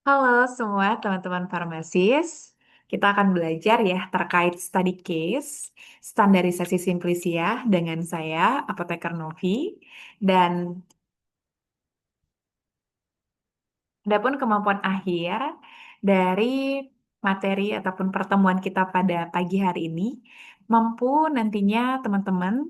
Halo semua teman-teman farmasis. Kita akan belajar ya terkait study case, standarisasi Simplisia dengan saya, Apoteker Novi. Dan adapun kemampuan akhir dari materi ataupun pertemuan kita pada pagi hari ini, mampu nantinya teman-teman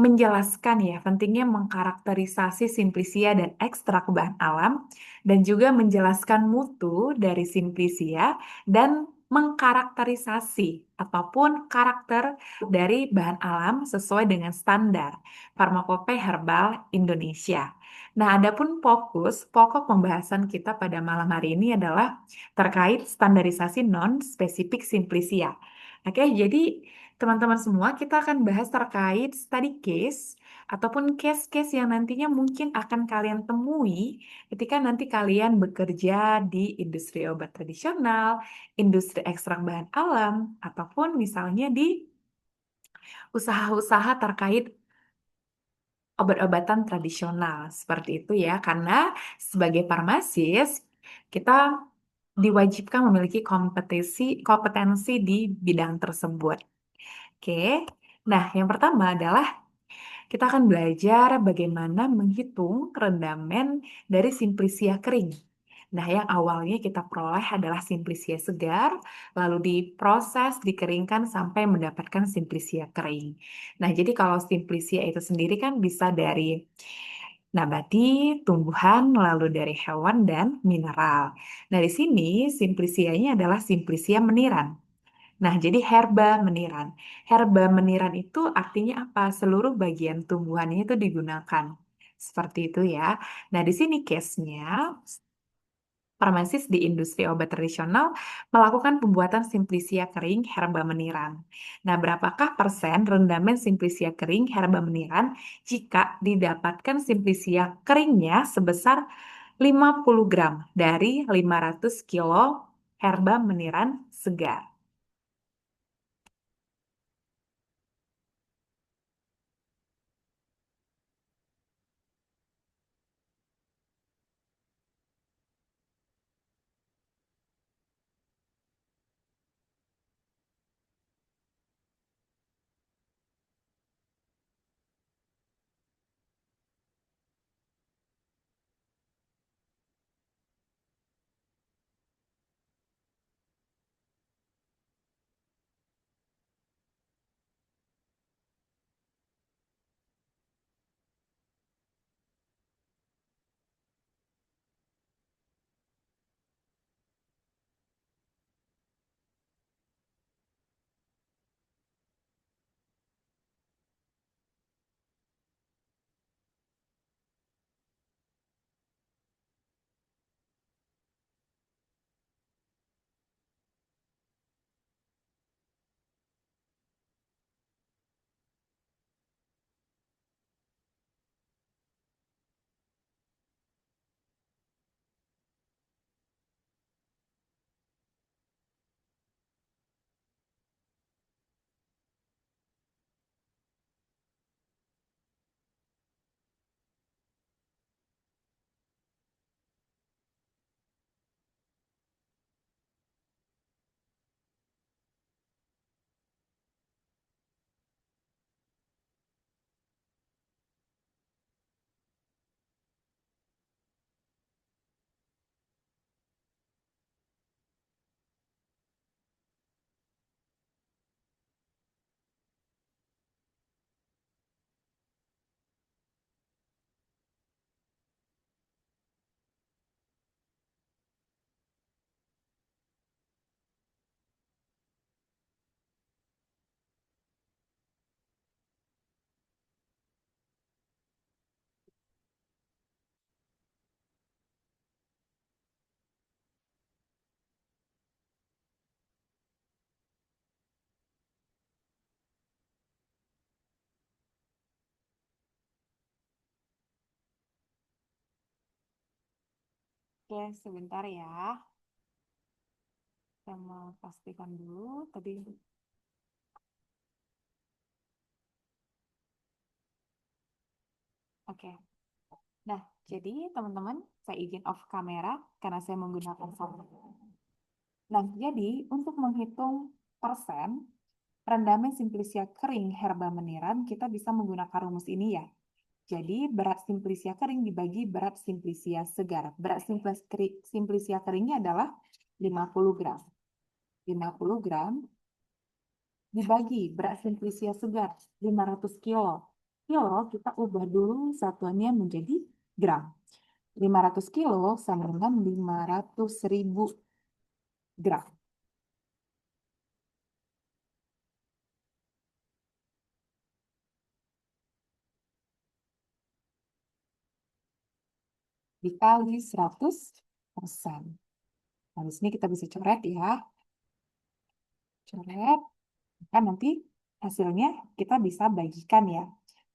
menjelaskan ya pentingnya mengkarakterisasi simplisia dan ekstrak bahan alam dan juga menjelaskan mutu dari simplisia dan mengkarakterisasi ataupun karakter dari bahan alam sesuai dengan standar Farmakope Herbal Indonesia. Nah, adapun pokok pembahasan kita pada malam hari ini adalah terkait standarisasi non-spesifik simplisia. Oke, jadi teman-teman semua, kita akan bahas terkait study case ataupun case-case yang nantinya mungkin akan kalian temui ketika nanti kalian bekerja di industri obat tradisional, industri ekstrak bahan alam, ataupun misalnya di usaha-usaha terkait obat-obatan tradisional. Seperti itu ya, karena sebagai farmasis, kita diwajibkan memiliki kompetensi di bidang tersebut. Oke, nah yang pertama adalah kita akan belajar bagaimana menghitung rendamen dari simplisia kering. Nah, yang awalnya kita peroleh adalah simplisia segar, lalu diproses, dikeringkan sampai mendapatkan simplisia kering. Nah, jadi kalau simplisia itu sendiri kan bisa dari nabati, tumbuhan, lalu dari hewan dan mineral. Nah, di sini simplisianya adalah simplisia meniran. Nah, jadi herba meniran. Herba meniran itu artinya apa? Seluruh bagian tumbuhannya itu digunakan. Seperti itu ya. Nah, di sini case-nya, farmasis di industri obat tradisional melakukan pembuatan simplisia kering herba meniran. Nah, berapakah persen rendamen simplisia kering herba meniran jika didapatkan simplisia keringnya sebesar 50 gram dari 500 kilo herba meniran segar? Oke, sebentar ya. Saya mau pastikan dulu tadi. Oke. Nah, Jadi, teman-teman, saya izin off kamera karena saya menggunakan software. Nah, jadi untuk menghitung persen rendamen simplisia kering herba meniran, kita bisa menggunakan rumus ini ya. Jadi, berat simplisia kering dibagi berat simplisia segar. Berat simplisia keringnya adalah 50 gram. 50 gram dibagi berat simplisia segar 500 kilo. Kilo kita ubah dulu satuannya menjadi gram. 500 kilo sama dengan 500.000 gram. Dikali 100%. Nah, di sini kita bisa coret ya. Coret. Kan nanti hasilnya kita bisa bagikan ya.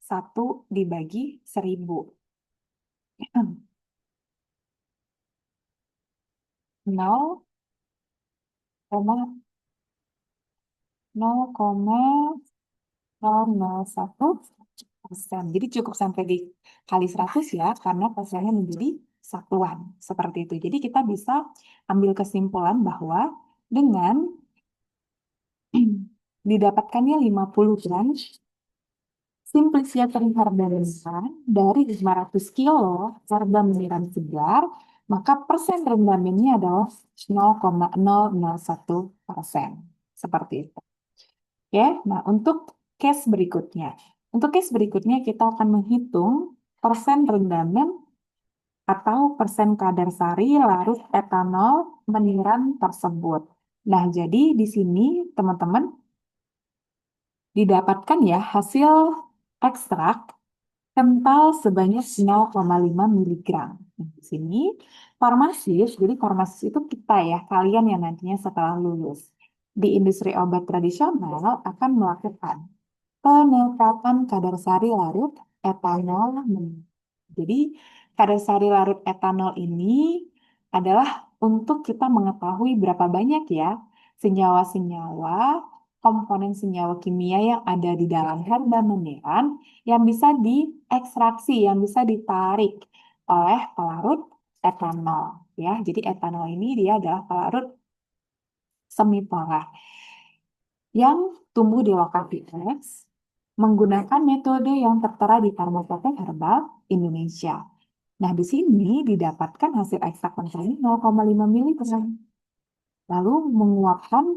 1 dibagi 1000. 0,001%. Jadi cukup sampai dikali 100 ya, karena persennya menjadi satuan. Seperti itu. Jadi kita bisa ambil kesimpulan bahwa dengan didapatkannya 50 gram simplisia kering herba meniran dari 500 kilo herba meniran segar, maka persen rendamennya adalah 0,001%. Seperti itu. Oke, nah untuk case berikutnya. Untuk case berikutnya kita akan menghitung persen rendamen atau persen kadar sari larut etanol meniran tersebut. Nah, jadi di sini teman-teman didapatkan ya hasil ekstrak kental sebanyak 0,5 miligram. Nah, di sini farmasis, jadi farmasis itu kita ya, kalian yang nantinya setelah lulus di industri obat tradisional akan melakukan penetapan kadar sari larut etanol. Jadi, kadar sari larut etanol ini adalah untuk kita mengetahui berapa banyak ya senyawa-senyawa, komponen senyawa kimia yang ada di dalam herba meniran yang bisa diekstraksi, yang bisa ditarik oleh pelarut etanol. Ya, jadi etanol ini dia adalah pelarut semipolar yang tumbuh di lokasi X menggunakan metode yang tertera di Farmakope Herbal Indonesia. Nah, di sini didapatkan hasil ekstrak konsentrasi 0,5 miligram. Lalu menguapkan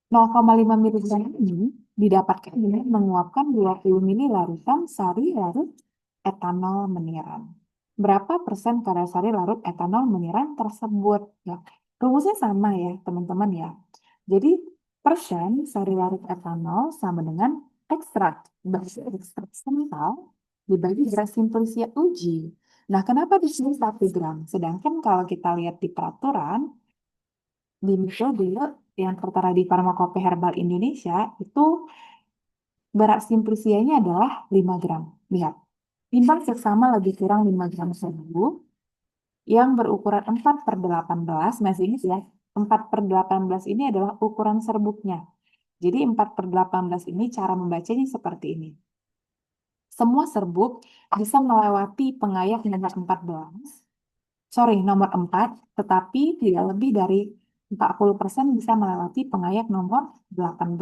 0,5 miligram ini didapatkan dengan menguapkan 20 mili larutan sari larut etanol meniran. Berapa persen kadar sari larut etanol meniran tersebut? Ya, rumusnya sama ya, teman-teman ya. Jadi, persen sari larut etanol sama dengan ekstrak. Berarti ekstrak kental dibagi berat simplisia uji. Nah, kenapa di sini 1 gram? Sedangkan kalau kita lihat di peraturan, di metode yang tertera di Farmakope Herbal Indonesia, itu berat simplisianya adalah 5 gram. Lihat, timbang seksama lebih kurang 5 gram serbuk yang berukuran 4 per 18, masih ingat ya, 4 per 18 ini adalah ukuran serbuknya. Jadi 4 per 18 ini cara membacanya seperti ini. Semua serbuk bisa melewati pengayak nomor 14, nomor 4, tetapi tidak lebih dari 40% bisa melewati pengayak nomor 18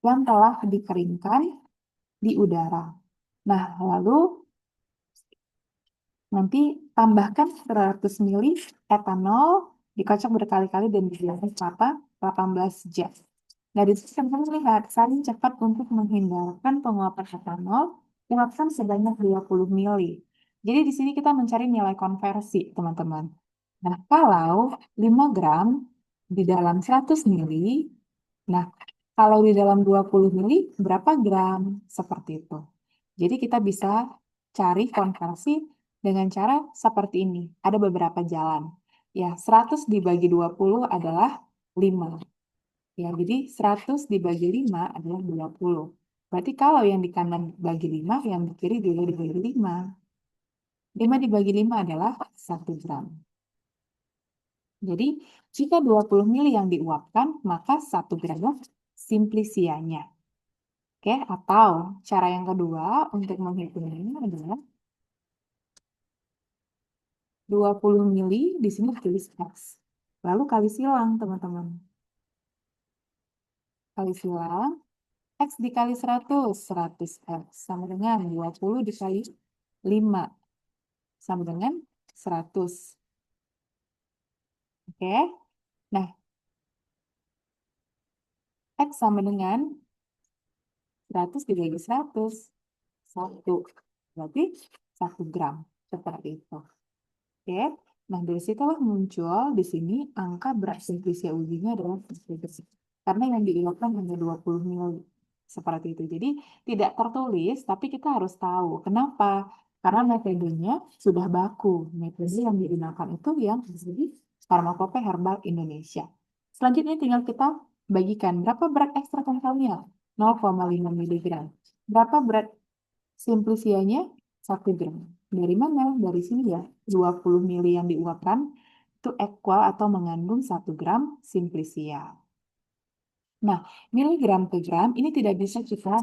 yang telah dikeringkan di udara. Nah, lalu nanti tambahkan 100 mili etanol, dikocok berkali-kali dan dibiarkan selama 18 jam. Nah, di sini teman-teman lihat, saling cepat untuk menghindarkan penguapan etanol, uapkan sebanyak 20 mili. Jadi di sini kita mencari nilai konversi, teman-teman. Nah, kalau 5 gram di dalam 100 mili, nah, kalau di dalam 20 mili, berapa gram? Seperti itu. Jadi kita bisa cari konversi dengan cara seperti ini. Ada beberapa jalan. Ya, 100 dibagi 20 adalah 5. Ya, jadi 100 dibagi 5 adalah 20. Berarti kalau yang di kanan bagi 5, yang di kiri juga dibagi 5. 5 dibagi 5 adalah 1 gram. Jadi, jika 20 mili yang diuapkan, maka 1 gram simplisianya. Oke, atau cara yang kedua untuk menghitungnya adalah 20 mili di sini ditulis X. Lalu kali silang, teman-teman. Kali silang, X dikali 100, 100 X. Sama dengan 20 dikali 5, sama dengan 100. Oke, nah X sama dengan 100 dibagi 100. 1. Berarti 1 gram. Seperti itu. Oke, nah dari situlah muncul di sini angka berat simplisia ujinya adalah 100. Karena yang diiakan hanya 20 mili. Seperti itu. Jadi tidak tertulis, tapi kita harus tahu. Kenapa? Karena metodenya sudah baku. Metode yang digunakan itu yang di Pharmacopoeia Herbal Indonesia. Selanjutnya tinggal kita bagikan berapa berat ekstra kentalnya? 0,5 miligram. Berapa berat simplisianya? 1 gram. Dari mana? Dari sini ya. 20 mili yang diuapkan itu equal atau mengandung 1 gram simplisia. Nah, miligram per gram ini tidak bisa kita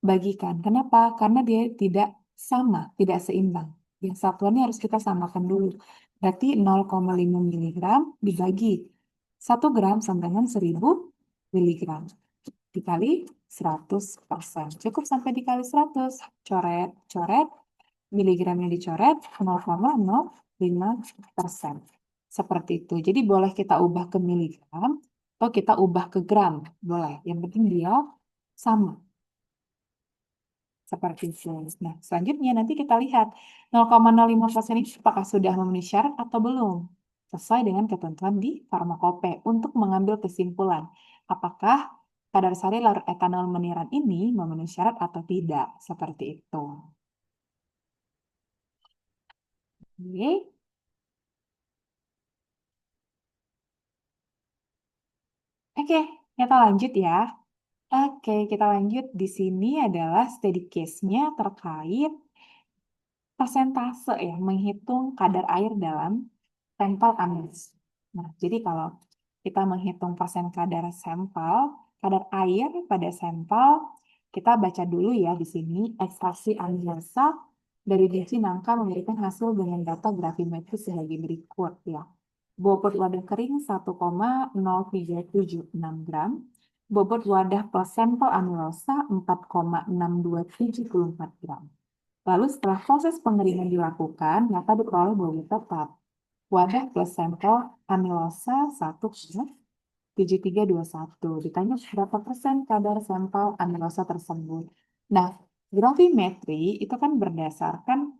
bagikan. Kenapa? Karena dia tidak sama, tidak seimbang. Yang satuannya harus kita samakan dulu. Berarti 0,5 miligram dibagi 1 gram sama dengan 1000 miligram. Dikali 100%. Cukup sampai dikali 100. Coret, coret, miligramnya dicoret 0,05%. Seperti itu. Jadi boleh kita ubah ke miligram atau kita ubah ke gram. Boleh. Yang penting dia sama. Seperti itu. Nah, selanjutnya nanti kita lihat 0,05% ini apakah sudah memenuhi syarat atau belum. Sesuai dengan ketentuan di Farmakope untuk mengambil kesimpulan. Apakah kadar sari larut etanol meniran ini memenuhi syarat atau tidak. Seperti itu. Oke. Oke, kita lanjut ya. Oke, kita lanjut. Di sini adalah study case-nya terkait persentase ya, menghitung kadar air dalam sampel amnios. Nah, jadi kalau kita menghitung persen kadar sampel, kadar air pada sampel, kita baca dulu ya di sini ekstraksi amniasa dari biji nangka memberikan hasil dengan data grafimetris sebagai berikut ya. Bobot wadah kering 1,0376 gram, bobot wadah plus sampel amilosa 4,6274 gram. Lalu setelah proses pengeringan dilakukan, maka diperoleh bobot tetap. Wadah plus sampel amilosa 1,7321. Ditanya berapa persen kadar sampel amilosa tersebut. Nah, gravimetri itu kan berdasarkan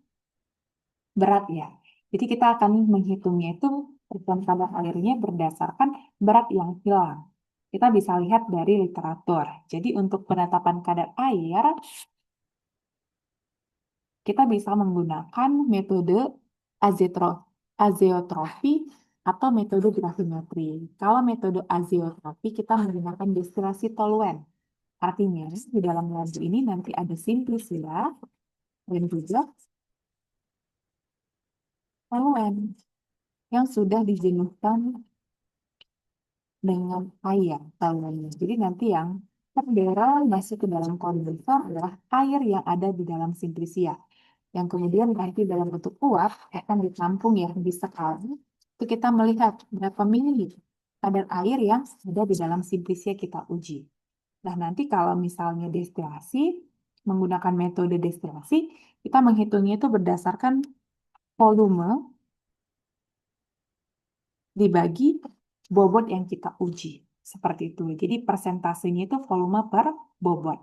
berat ya. Jadi kita akan menghitungnya itu persen kadar airnya berdasarkan berat yang hilang. Kita bisa lihat dari literatur. Jadi untuk penetapan kadar air, kita bisa menggunakan metode azeotrofi atau metode gravimetri. Kalau metode azeotrofi, kita menggunakan destilasi toluen. Artinya, di dalam labu ini nanti ada simplisida dan juga toluen yang sudah dijenuhkan dengan air toluennya. Jadi nanti yang terbarrel masuk ke dalam kondensor adalah air yang ada di dalam simplisia. Yang kemudian nanti dalam bentuk uap akan ditampung ya di sekali. Itu kita melihat berapa mili kadar air yang ada di dalam simplisia kita uji. Nah, nanti kalau misalnya destilasi, menggunakan metode destilasi, kita menghitungnya itu berdasarkan volume dibagi bobot yang kita uji. Seperti itu. Jadi persentasenya itu volume per bobot.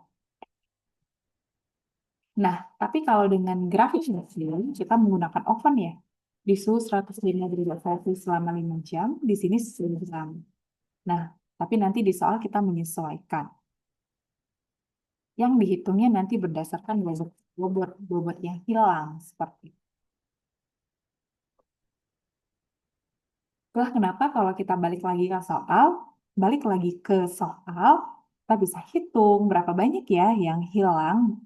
Nah, tapi kalau dengan grafik kita menggunakan oven ya. Di suhu 105 derajat Celcius selama 5 jam, di sini 10 jam. Nah, tapi nanti di soal kita menyesuaikan. Yang dihitungnya nanti berdasarkan bobot yang hilang seperti itu. Itulah kenapa kalau kita balik lagi ke soal, kita bisa hitung berapa banyak ya yang hilang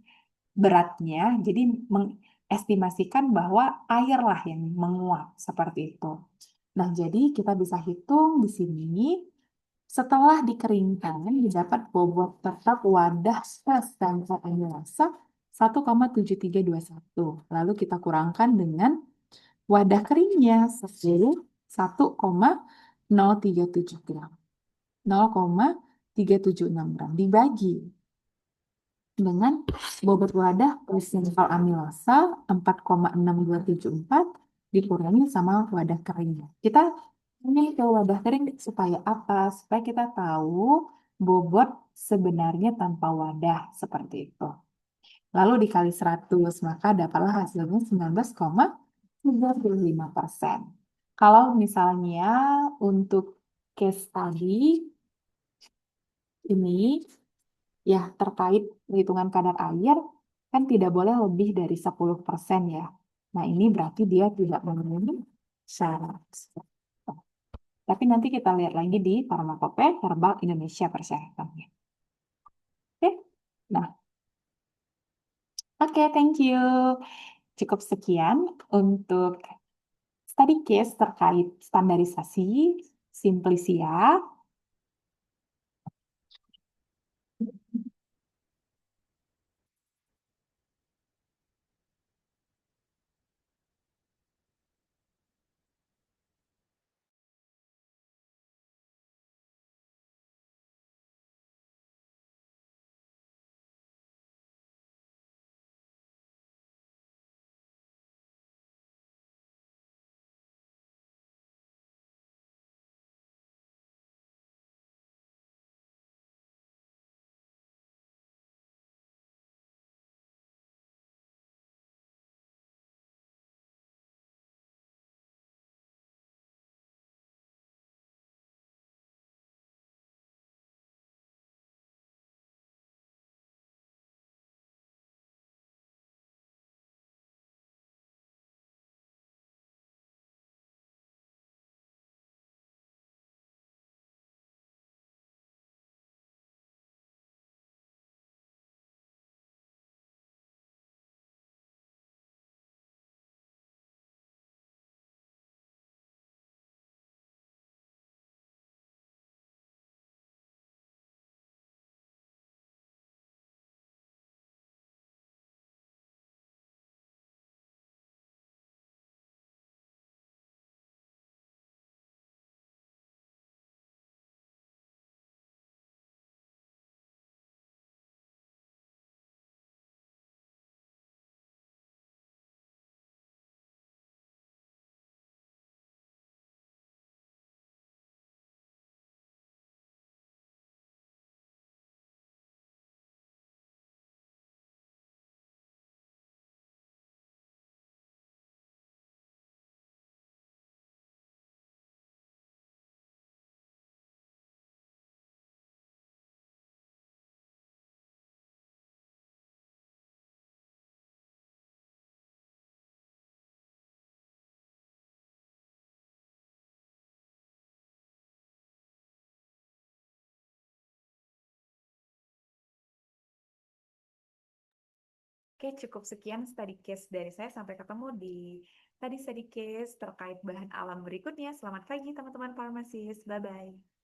beratnya. Jadi mengestimasikan bahwa air lah yang menguap seperti itu. Nah, jadi kita bisa hitung di sini Setelah dikeringkan, didapat bobot tetap wadah stres dan amilasa 1,7321. Lalu kita kurangkan dengan wadah keringnya 1,037 gram. 0,376 gram dibagi dengan bobot wadah prinsipal amilasa 4,6274 dikurangi sama wadah keringnya. Kita ini ke wadah kering supaya apa? Supaya kita tahu bobot sebenarnya tanpa wadah seperti itu. Lalu dikali 100, maka dapatlah hasilnya 19,35%. Kalau misalnya untuk case tadi ini ya terkait perhitungan kadar air kan tidak boleh lebih dari 10% ya. Nah, ini berarti dia tidak memenuhi syarat. Tapi nanti kita lihat lagi di Farmakope Herbal Indonesia persyaratannya. Oke. Nah, oke, thank you. Cukup sekian untuk study case terkait standarisasi Simplicia. Oke, cukup sekian study case dari saya. Sampai ketemu di tadi study case terkait bahan alam berikutnya. Selamat pagi teman-teman farmasis. Bye-bye.